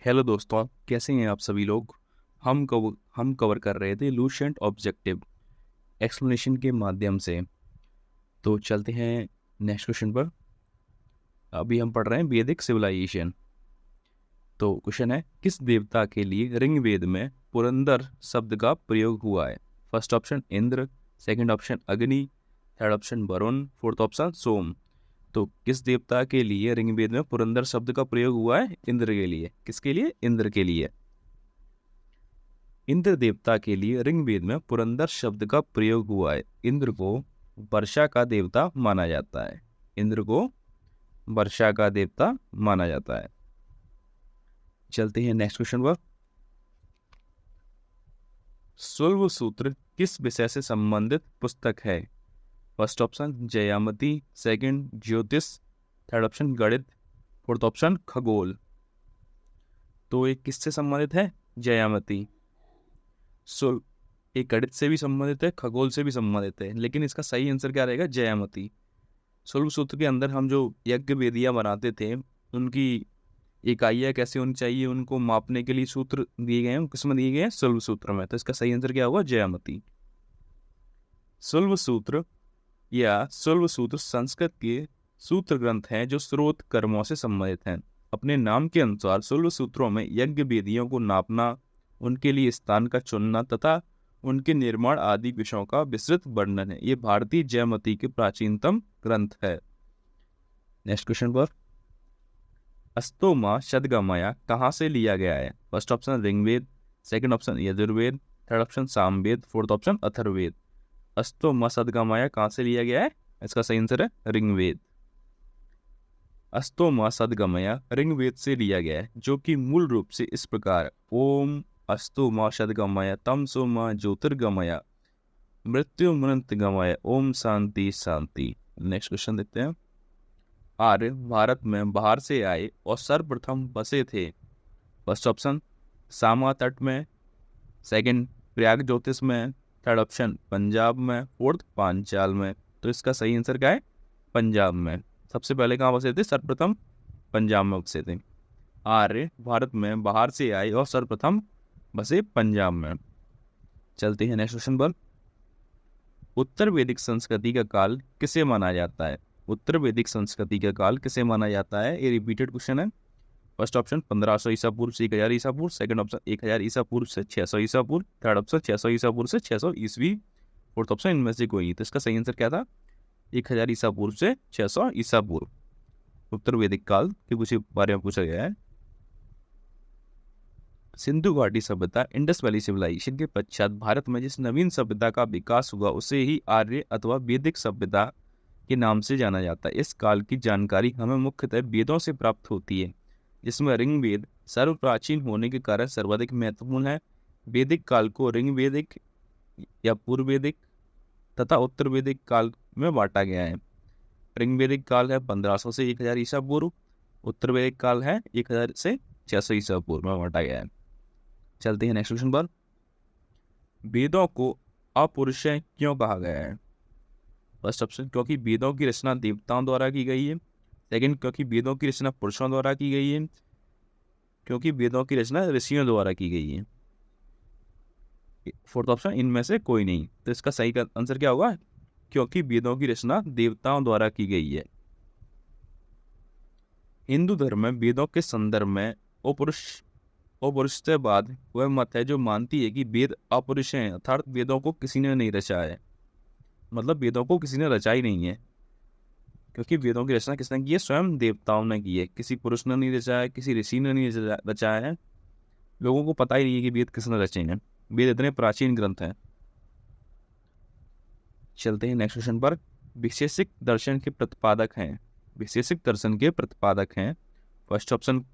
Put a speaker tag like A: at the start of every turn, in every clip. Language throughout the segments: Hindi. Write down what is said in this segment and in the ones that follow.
A: हेलो दोस्तों, कैसे हैं आप सभी लोग। हम कवर कर रहे थे लूसेंट ऑब्जेक्टिव एक्सप्लेनेशन के माध्यम से। तो चलते हैं नेक्स्ट क्वेश्चन पर। अभी हम पढ़ रहे हैं वैदिक सिविलाइजेशन। तो क्वेश्चन है, किस देवता के लिए ऋग्वेद में पुरंदर शब्द का प्रयोग हुआ है। First option Indra, second option Agni, third option Varun, fourth option Som. तो किस देवता के लिए ऋग्वेद में पुरंदर शब्द का प्रयोग हुआ है। इंद्र के लिए। किसके लिए। इंद्र के लिए। इंद्र देवता के लिए ऋग्वेद में पुरंदर शब्द का प्रयोग हुआ है। इंद्र को वर्षा का देवता माना जाता है। इंद्र को वर्षा का देवता माना जाता है। चलते हैं नेक्स्ट क्वेश्चन पर। शुल्ब सूत्र किस विषय से संबंधित पुस्तक है। फर्स्ट ऑप्शन जयामती, सेकंड ज्योतिष, थर्ड ऑप्शन गणित, फोर्थ ऑप्शन खगोल। तो ये किससे संबंधित है। जयामती। शुल्ब एक गणित से भी संबंधित है, खगोल से भी संबंधित है, लेकिन इसका सही आंसर क्या रहेगा। जयामती। शुल्ब सूत्र के अंदर हम जो यज्ञ वेदियां बनाते थे, उनकी इकाइयाँ कैसे होनी चाहिए, उनको मापने के लिए सूत्र दिए गए हैं। किसमें दिए गए हैं। शुल्ब सूत्र में। तो इसका सही आंसर क्या होगा। जयामती। शुल्ब सूत्र या शुल्ब सूत्र संस्कृत के सूत्र ग्रंथ हैं जो स्रोत कर्मों से संबंधित हैं। अपने नाम के अनुसार शुल्ब सूत्रों में यज्ञ वेदियों को नापना, उनके लिए स्थान का चुनना तथा उनके निर्माण आदि विषयों का विस्तृत वर्णन है। ये भारतीय जयमती के प्राचीनतम ग्रंथ है। नेक्स्ट क्वेश्चन पर। अस्तोमा शतगमया कहाँ से लिया गया है। First option Rigveda, second option Yajurveda, third option Samaveda, fourth option Atharvaveda. अस्तोमा शतगमया कहाँ से लिया गया है। इसका सही आंसर है ऋग्वेद। अस्तोमा सद्गमया ऋग्वेद से लिया गया है, जो कि मूल रूप से इस प्रकार। ओम अस्तोमा सद्गमया तम सोमा ज्योतिर्गमया मृत्यु मृत गमय ओम शांति शांति। नेक्स्ट क्वेश्चन देखते हैं। आर्य भारत में बाहर से आए और सर्वप्रथम बसे थे। फर्स्ट ऑप्शन सामा तट में, सेकंड प्रयाग ज्योतिष में, थर्ड ऑप्शन पंजाब में, फोर्थ पांचाल में। तो इसका सही आंसर क्या है। पंजाब में। सबसे पहले कहाँ बसे थे। सर्वप्रथम पंजाब में बसे थे। आर्य भारत में बाहर से आए और सर्वप्रथम बसे पंजाब में। चलते हैं नेक्स्ट क्वेश्चन पर। उत्तर वैदिक संस्कृति का काल किसे माना जाता है। उत्तर वैदिक संस्कृति का काल किसे माना जाता है। ये रिपीटेड क्वेश्चन है। फर्स्ट ऑप्शन 1500 ईसा पूर्व से 1000 ईसा पूर्व, सेकंड ऑप्शन 1000 ईसा पूर्व से 600 ईसा पूर्व, थर्ड ऑप्शन 600 ईसा पूर्व से 600 ईसवी, फोर्थ ऑप्शन इनमें से कोई। तो इसका सही आंसर क्या था। 1000 ईसा पूर्व से 600 ईसा पूर्व उत्तर वैदिक काल के कुछ बारे में पूछा गया है। सिंधु घाटी सभ्यता इंडस वैली सिविलाइजेशन के पश्चात भारत में जिस नवीन सभ्यता का विकास हुआ उसे ही आर्य अथवा वैदिक सभ्यता के नाम से जाना जाता है। इस काल की जानकारी हमें मुख्यतः वेदों से प्राप्त होती है, जिसमें ऋग्वेद सर्वप्राचीन होने के कारण सर्वाधिक महत्वपूर्ण है। वैदिक काल को ऋग्वेदिक या पूर्व वैदिक तथा उत्तर वैदिक काल में बांटा गया है। ऋग्वेदिक काल है 1500 से 1000 ईसा पूर्व, उत्तर वैदिक काल है 1000 से 600 ईसा पूर्व में बांटा गया है। चलते हैं नेक्स्ट क्वेश्चन पर। वेदों को अपौरुषेय क्यों कहा गया है। फर्स्ट ऑप्शन क्योंकि वेदों की रचना देवताओं द्वारा की गई है, सेकंड क्योंकि वेदों की रचना पुरुषों द्वारा की गई है, क्योंकि वेदों की रचना ऋषियों द्वारा की गई है, फोर्थ ऑप्शन इनमें से कोई नहीं। तो इसका सही का आंसर क्या होगा। क्योंकि वेदों की रचना देवताओं द्वारा की गई है। हिंदू धर्म में वेदों के संदर्भ में अपौरुषवाद वह मत है जो मानती है कि वेद अपौरुष हैं, अर्थात वेदों को किसी ने नहीं रचा है। मतलब वेदों को किसी ने रचा ही नहीं है, क्योंकि वेदों की रचना किसने की है। स्वयं देवताओं ने की है। किसी पुरुष ने नहीं रचाया है, किसी ऋषि ने नहीं रचाया है। लोगों को पता ही नहीं है कि वेद किसने रचे हैं। वेद इतने प्राचीन ग्रंथ हैं। चलते हैं नेक्स्ट क्वेश्चन पर। विशेषिक दर्शन के प्रतिपादक हैं। विशेषिक दर्शन के प्रतिपादक हैं। First option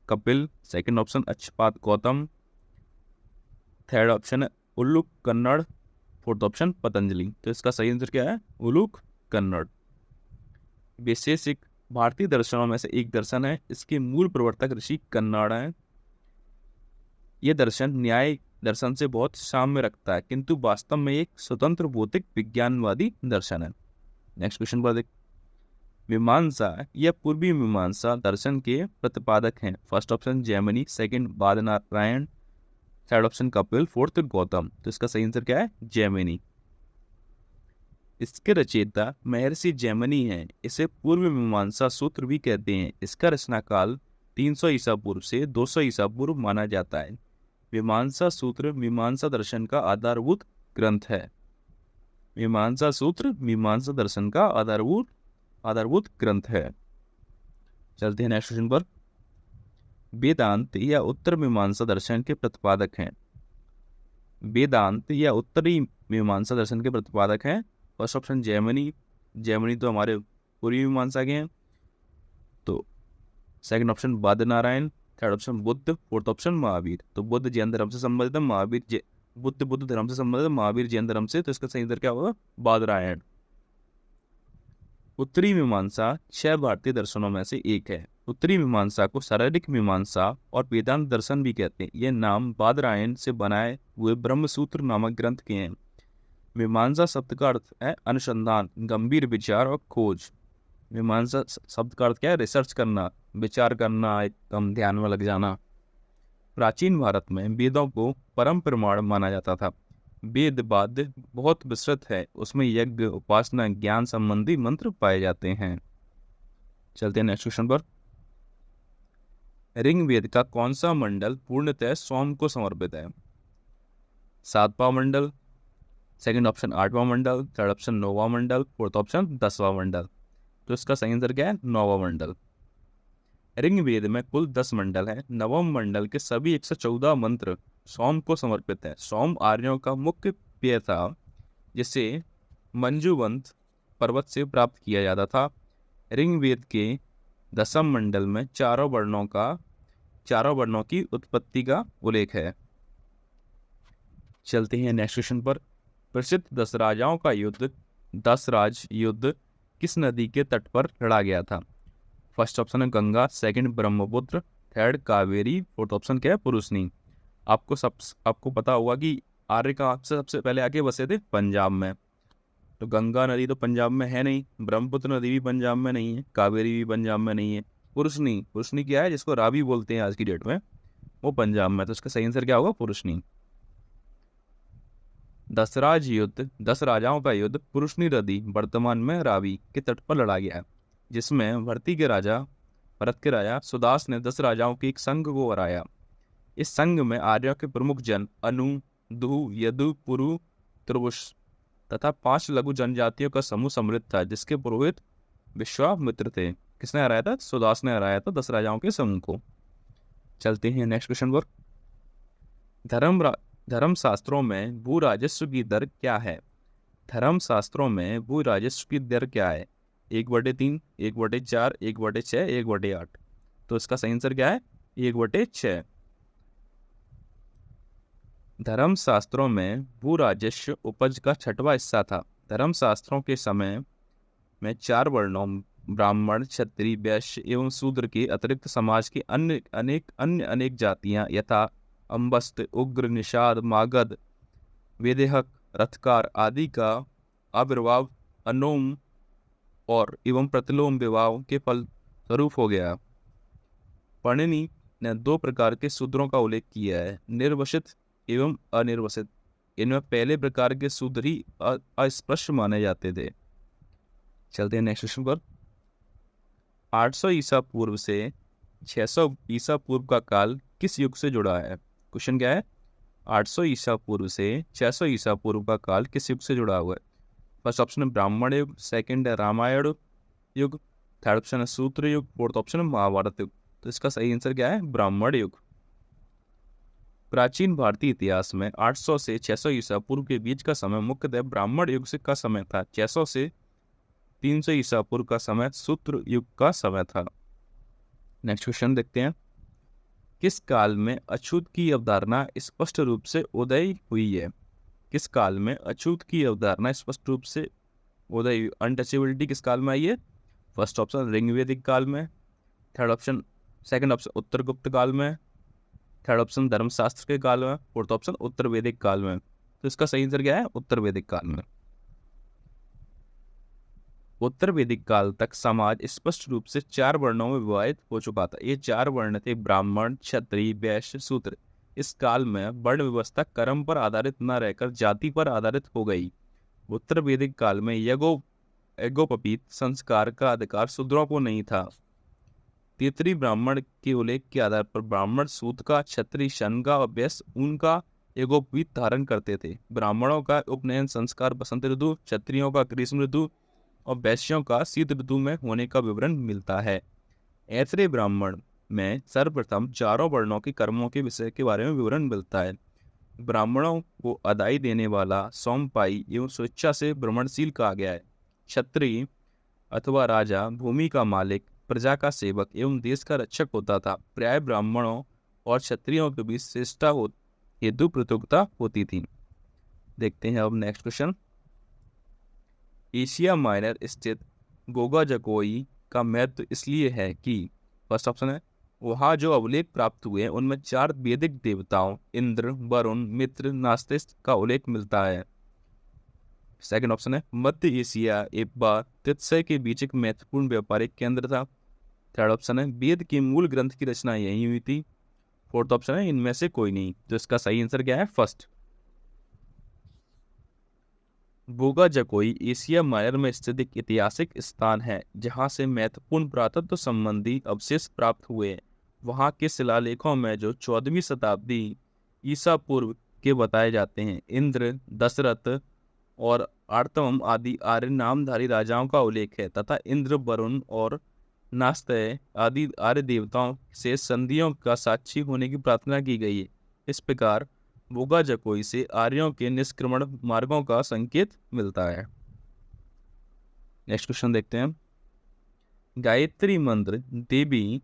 A: Kapil, second option Akshapada Gautam, third option है उल्लूक कन्नड़, फोर्थ ऑप्शन पतंजलि। तो इसका सही आंसर क्या है। उल्लूक कन्नड़। वैशेषिक भारतीय दर्शनों में से एक दर्शन है। इसके मूल प्रवर्तक ऋषि कन्नड़ हैं। यह दर्शन न्याय दर्शन से बहुत साम्य रखता है, किंतु वास्तव में एक स्वतंत्र भौतिक विज्ञानवादी दर्शन है। नेक्स्ट क्वेश्चन पर देख। मीमांसा या पूर्वी मीमांसा दर्शन के प्रतिपादक हैं? First option Jaimini, second Badarayan, third option Kapil, fourth Gautam. तो इसका सही आंसर क्या है? जैमिनी। इसके रचयिता महर्षि जैमिनी हैं। इसे पूर्व मीमांसा सूत्र भी कहते हैं। इसका रचना काल 300 ईसा पूर्व से 200 ईसा पूर्व माना जाता है। मीमांसा सूत्र मीमांसा दर्शन का आधारभूत ग्रंथ है। मीमांसा सूत्र मीमांसा दर्शन का आधारभूत ग्रंथ है। चलते हैं नेक्स्ट क्वेश्चन पर। वेदांत या उत्तर मीमांसा दर्शन के प्रतिपादक हैं? वेदांत या उत्तरी मीमांसा दर्शन के प्रतिपादक हैं? फर्स्ट ऑप्शन जैमिनी, जैमिनी तो हमारे पूर्वी मीमांसा के हैं। तो second option Badarayan, third option Buddha, fourth option Mahavir. तो बुद्ध जैन धर्म से संबंधित है, महावीर बुद्ध धर्म से संबंधित है, महावीर जैन धर्म से। तो इसका सही उत्तर क्या होगा? बादरायण। उत्तरी मीमांसा 6 भारतीय दर्शनों में से एक है। उत्तरी मीमांसा को शारीरिक मीमांसा और वेदांत दर्शन भी कहते हैं। यह नाम बादरायण से बनाए हुए ब्रह्मसूत्र नामक ग्रंथ के हैं। मीमांसा शब्द का अर्थ है अनुसंधान, गंभीर विचार और खोज। मीमांसा शब्द का अर्थ क्या है? रिसर्च करना, विचार करना, एकदम ध्यान में लग जाना। प्राचीन भारत में वेदों को परम प्रमाण माना जाता था। वेद वाद्य बहुत विस्तृत है, उसमें यज्ञ, उपासना, ज्ञान संबंधी मंत्र पाए जाते हैं। चलते हैं नेक्स्ट क्वेश्चन पर। ऋग्वेद का कौन सा मंडल पूर्णतः सोम को समर्पित है? 7वां मंडल, सेकंड ऑप्शन 8वां मंडल, थर्ड ऑप्शन 9वां मंडल, फोर्थ ऑप्शन 10वां मंडल। तो इसका सही आंसर क्या है? 9वां मंडल। ऋग्वेद में कुल 10 मंडल हैं। नवम मंडल के सभी 114 मंत्र सोम को समर्पित हैं। सोम आर्यों का मुख्य पेय था, जिसे मंजुवंत पर्वत से प्राप्त किया जाता था। ऋग्वेद के 10वें मंडल में चारों वर्णों की उत्पत्ति का उल्लेख है। चलते हैं नेक्स्ट क्वेश्चन पर। प्रसिद्ध 10 राजाओं का युद्ध, 10 राज युद्ध किस नदी के तट पर लड़ा गया था? फर्स्ट ऑप्शन है Ganga, second Brahmaputra, third Kaveri, fourth option क्या है? पुरुषनी। आपको पता होगा कि आर्य कहाँ से सबसे पहले आके बसे थे? पंजाब में। तो गंगा नदी तो पंजाब में है नहीं, ब्रह्मपुत्र नदी भी पंजाब में नहीं है, कावेरी भी पंजाब में नहीं है। पुरुषनी क्या है, जिसको रावी बोलते हैं आज की डेट में, वो पंजाब में। तो इसका सही आंसर क्या होगा? पुरुषनी। 10 राजाओं का युद्ध पुरुषनी नदी वर्तमान में रावी के तट पर लड़ा गया है, जिसमें भरत के राजा सुदास ने 10 राजाओं के एक संघ को हराया। इस संघ में आर्यों के प्रमुख जन अनु, दुहु, यदु, पुरु, त्रिवुष तथा 5 लघु जनजातियों का समूह सम्मिलित था, जिसके पुरोहित विश्वामित्र थे। किसने हराया था? सुदास ने हराया था 10 राजाओं के समूह को। चलते हैं नेक्स्ट क्वेश्चन पर। धर्म शास्त्रों में भू राजस्व की दर क्या है? धर्म शास्त्रों में भू राजस्व की दर क्या है? 1/3, 1/4, 1/6, 1/8। तो इसका सही आंसर क्या है? 1/6। धर्म शास्त्रों में भू राजस्व उपज का 6वां हिस्सा था। धर्म शास्त्रों के समय में 4 वर्णों ब्राह्मण, क्षत्रिय, वैश्य एवं शूद्र के अतिरिक्त समाज की अनेक जातियां यथा अंबस्त, उग्र, निषाद, मागध, वेदेहक, रथकार आदि का आविर्भाव अनोम और एवं प्रतिलोम विवाह के फल स्वरूप हो गया। पाणिनि ने 2 प्रकार के शूद्रों का उल्लेख किया है, निर्वसित एवं अनिर्वसित। इनमें पहले प्रकार के शूद्र ही अस्पृश्य माने जाते थे। चलते हैं नेक्स्ट क्वेश्चन पर। 800 ईसा पूर्व से 600 ईसा पूर्व का काल किस युग से जुड़ा है? क्वेश्चन क्या है? 800 ईसा पूर्व से 600 ईसा पूर्व का काल किस युग से जुड़ा हुआ है? फर्स्ट ऑप्शन है ब्राह्मण युग, सेकंड है रामायण युग, थर्ड ऑप्शन है सूत्र युग, फोर्थ ऑप्शन है महाभारत युग। तो इसका सही आंसर क्या है? ब्राह्मण युग। प्राचीन भारतीय इतिहास में 800 से 600 ईसा पूर्व के बीच का समय मुख्यतः ब्राह्मण युग का समय था। 600 से 300 ईसा पूर्व का समय सूत्र युग का समय था। नेक्स्ट क्वेश्चन देखते हैं। किस काल में अछूत की अवधारणा स्पष्ट रूप से उदय हुई है? किस काल में अछूत की अवधारणा स्पष्ट रूप से उदय हुई? अनटचेबिलिटी किस काल में आई है? फर्स्ट ऑप्शन ऋग्वेदिक काल में, सेकंड ऑप्शन उत्तर गुप्त काल में, थर्ड ऑप्शन धर्मशास्त्र के काल में, फोर्थ ऑप्शन उत्तर वैदिक काल में। तो इसका सही आंसर क्या है? उत्तर वैदिक काल में। उत्तर वैदिक काल तक समाज स्पष्ट रूप से 4 वर्णों में विभाजित हो चुका था। ये 4 वर्ण थे ब्राह्मण, क्षत्रिय, वैश्य, शूद्र। इस काल में वर्ण व्यवस्था कर्म पर आधारित न रहकर जाति पर आधारित हो गई। उत्तर वैदिक काल में यज्ञोपवीत संस्कार का अधिकार शूद्रों को नहीं था। तैत्तिरीय ब्राह्मण के उल्लेख के आधार पर ब्राह्मण सूत का, क्षत्रिय शन का और वैश्य ऊन का यज्ञोपवीत धारण करते थे। ब्राह्मणों का उपनयन संस्कार बसंत ऋतु, क्षत्रियों का ग्रीष्म ऋतु और वैश्यों का शीत ऋतु में होने का विवरण मिलता है। ऐतरेय ब्राह्मण में सर्वप्रथम चारों वर्णों के कर्मों के विषय के बारे में विवरण मिलता है। ब्राह्मणों को अदाई देने वाला सोमपाई एवं स्वेच्छा से भ्रमणशील कहा गया है। क्षत्रिय अथवा राजा भूमि का मालिक, प्रजा का सेवक एवं देश का रक्षक होता था। प्राय ब्राह्मणों और क्षत्रियों के बीच श्रेष्ठता हेतु प्रतियोगिता होती थी। देखते हैं अब नेक्स्ट क्वेश्चन। एशिया माइनर स्थित गोगाजकोई का महत्व इसलिए है कि फर्स्ट ऑप्शन है वहाँ जो अभिलेख प्राप्त हुए उनमें 4 वैदिक देवताओं इंद्र, वरुण, मित्र, नास्तिक का उल्लेख मिलता है। सेकंड ऑप्शन है मध्य एशिया एवं तित्सय के बीच एक महत्वपूर्ण व्यापारिक केंद्र था। थर्ड ऑप्शन है वेद के मूल ग्रंथ की रचना यही हुई थी। फोर्थ ऑप्शन है इनमें से कोई नहीं। तो इसका सही आंसर क्या है? फर्स्ट। गोगाजकोई एशिया माइनर में स्थित एक ऐतिहासिक स्थान है जहां से महत्वपूर्ण पुरातत्व संबंधी अवशेष प्राप्त हुए। वहां के शिलालेखों में जो 14वीं शताब्दी ईसा पूर्व के बताए जाते हैं। इंद्र, दशरथ और आर्तम आदि आर्य नामधारी राजाओं का उल्लेख है तथा इंद्र, वरुण और नास्तेय आदि आर्य देवताओं से संधियों का साक्षी होने की प्रार्थना की गई है। इस प्रकार गोगाजकोई से आर्यों के निष्क्रमण मार्गों का संकेत मिलता है। नेक्स्ट क्वेश्चन देखते हैं। गायत्री मंत्र देवी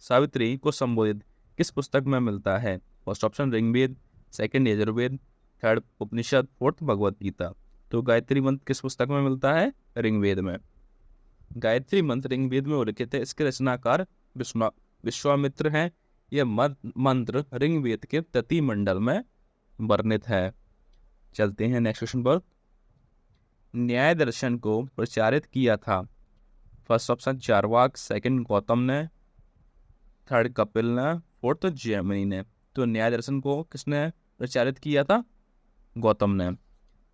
A: सावित्री को संबोधित किस पुस्तक में मिलता है? First option Rigveda, second Yajurveda, third Upanishad, fourth Bhagavad Gita. तो गायत्री मंत्र किस पुस्तक में मिलता है? ऋग्वेद में। गायत्री मंत्र ऋग्वेद में उल्लिखित है। इसके रचनाकार विश्वामित्र हैं। यह मंत्र ऋग्वेद के तृतीय मंडल में वर्णित है। चलते हैं नेक्स्ट क्वेश्चन पर। न्याय दर्शन को प्रचारित किया था। First option Charvaka, second Gautam ने, थर्ड कपिल ने, फोर्थ जैमिनी ने। तो न्याय दर्शन को किसने प्रचारित किया था? गौतम ने।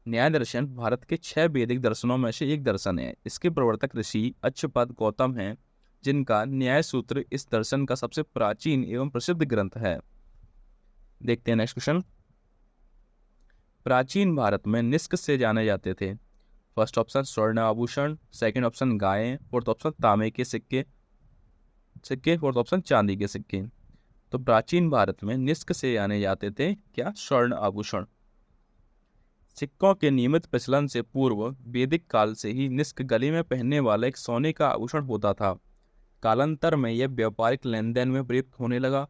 A: न्याय दर्शन भारत के 6 वैदिक दर्शनों में से एक दर्शन है। इसके प्रवर्तक ऋषि अच्युत गौतम हैं जिनका न्याय सूत्र इस दर्शन का सबसे प्राचीन एवं प्रसिद्ध ग्रंथ है। देखते हैं नेक्स्ट क्वेश्चन। प्राचीन भारत में निष्क से जाने जाते थे। फर्स्ट ऑप्शन स्वर्ण आभूषण, सेकंड ऑप्शन गायें, फोर्थ ऑप्शन तांबे के सिक्के, फोर्थ ऑप्शन चांदी के सिक्के। तो प्राचीन भारत में निष्क से जाने जाते थे क्या? स्वर्ण आभूषण। सिक्कों के नियमित प्रचलन से पूर्व वैदिक काल से ही निष्क गले में पहनने वाला एक सोने का आभूषण होता था। कालांतर में यह व्यापारिक लेन देन में प्रयुक्त होने लगा।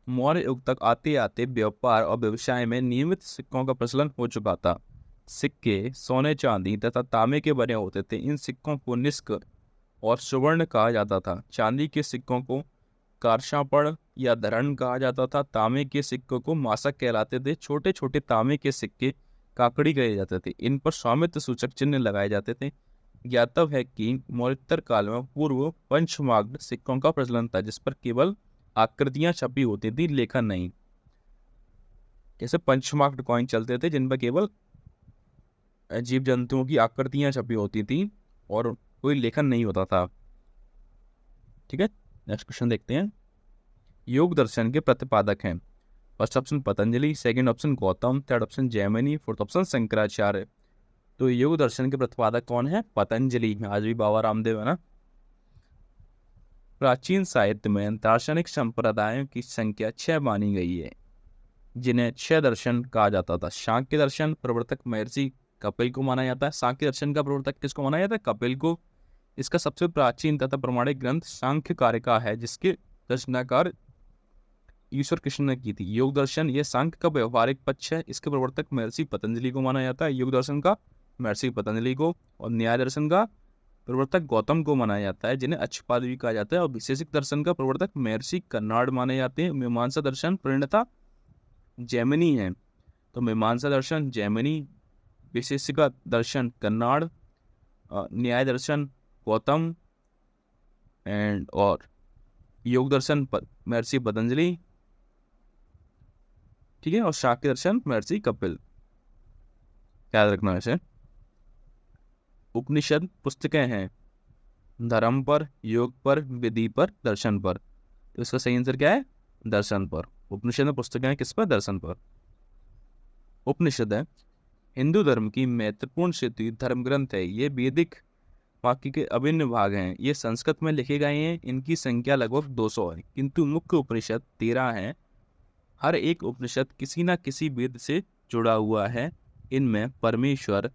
A: मौर्य युग तक आते आते व्यापार और व्यवसाय में नियमित सिक्कों का प्रचलन हो चुका था। सिक्के सोने, चांदी तथा तांबे के बने होते थे। इन सिक्कों को निष्क और सुवर्ण कहा जाता था। चांदी के सिक्कों को कारशापड़ या धरण कहा जाता था। तांबे के सिक्कों को मासक कहलाते थे। छोटे छोटे तांबे के सिक्के काकड़ी कहे जाते थे। इन पर स्वामित्व सूचक चिन्ह लगाए जाते थे। ज्ञातव्य है कि मौर्योत्तर काल में पूर्व पंचमाग्ध सिक्कों का प्रचलन था जिस पर केवल आकृतियां छपी होती थी, लेखन नहीं। जैसे पंचमाग्ध कॉइन चलते थे जिन पर केवल जीव जंतुओं की आकृतियां छपी होती थी और कोई लेखन नहीं होता था। ठीक है, नेक्स्ट क्वेश्चन देखते हैं। योग दर्शन के प्रतिपादक हैं। First option Patanjali, second option Gautam, third option Jaimini, fourth option Shankaracharya. तो योग दर्शन के प्रतिपादक कौन है? पतंजलि। आज भी बाबा रामदेव है ना। प्राचीन साहित्य में दार्शनिक संप्रदायों की संख्या 6 मानी गई है जिन्हें 6 दर्शन कहा जाता था। सांख्य दर्शन प्रवर्तक महर्षि कपिल को माना जाता है। सांख्य दर्शन का प्रवर्तक किसको माना जाता है? कपिल को। इसका सबसे प्राचीन तथा प्रमाणिक ग्रंथ सांख्य कारिका है जिसके रचनाकार ईश्वर कृष्ण ने की थी। योग दर्शन ये सांख्य का व्यवहारिक पक्ष है। इसके प्रवर्तक महर्षि पतंजलि को माना जाता है। योग दर्शन का महर्षि पतंजलि को। और न्याय दर्शन का प्रवर्तक गौतम को माना जाता है जिन्हें अक्षपाद भी कहा जाता है। और विशेषिक दर्शन का प्रवर्तक महर्षि कन्नाड माने जाते हैं। मीमांसा दर्शन प्रणेता जैमिनी है। तो मीमांसा दर्शन जैमिनी, विशेषिका दर्शन कन्नाड न्याय दर्शन गौतम एंड और योग दर्शन महर्षि पतंजलि, ठीक है, और शाक्य दर्शन महर्षि कपिल, याद रखना है इसे। उपनिषद पुस्तकें हैं धर्म पर, योग पर, विधि पर, दर्शन पर। तो इसका सही आंसर क्या है? दर्शन पर। उपनिषद में पुस्तकें हैं किस पर? दर्शन पर। उपनिषद है हिंदू धर्म की महत्वपूर्ण श्रुति धर्म ग्रंथ है। ये वैदिक वाक्य के अभिन्न भाग हैं। ये संस्कृत में लिखे गए हैं। इनकी संख्या लगभग 200 है, किंतु मुख्य उपनिषद 13 हैं। हर एक उपनिषद किसी न किसी वेद से जुड़ा हुआ है। इनमें परमेश्वर,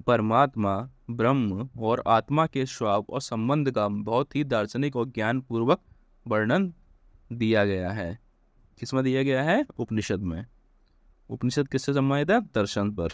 A: परमात्मा, ब्रह्म और आत्मा के स्वभाव और संबंध का बहुत ही दार्शनिक और ज्ञान पूर्वक वर्णन दिया गया है। किसमें दिया गया है? उपनिषद में। उपनिषद किससे संबंधित है? दर्शन पर।